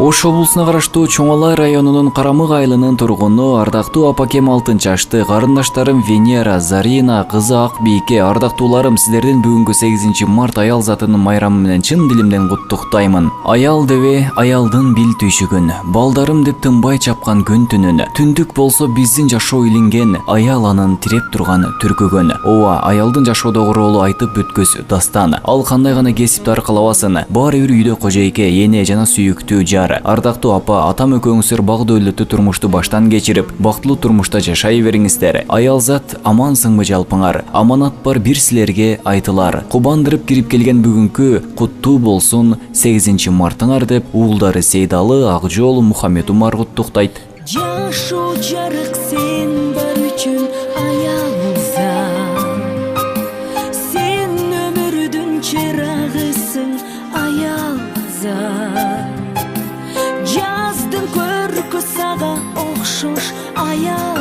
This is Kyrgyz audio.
Ош облусуна караштуу Чоң Алай районунун Карамык айылынын тургуну ардактуу апакем 6 жашты карындаштарым Венера, Зарина, кызы Акбийке, ардактууларым, сиздердин бүгүнкү 8 март аял затынын майрамы менен чын дилимден куттуктаймын. Аял дебе аялдын бил түйшүгүн, балдарым деп тынбай чапкан күн түнүн, түндүк болсо биздин жашоо илинген, аял анын тиреп турган түркөгөн. Ооба, аялдын жашоодогу ролу айтып бүткүс дастан. Ал кандай гана кесипти аркалабасын, баары бир үйдө кожойке, эне жана сүйүктүү жар. Ардактуу апа, атам экөөңүздөр багды өйлөтүү турмушту баштан кечирип, бактылуу турмушта жашай бериңиздер. Аялзат амансыңбы жалпыңар? Аманат бар бир силерге айтылар. Кубандырып кирип келген бүгүнкү куттуу болсун 8 мартыңар деп уулдары Сейдалы, Акжол, Мухаммед Умар куттуктайт. Жашоо жарык сен бар үчүн аялзат, сен өмүрдүн чырагысың аялзат. Жаздын көркү сага окшош аял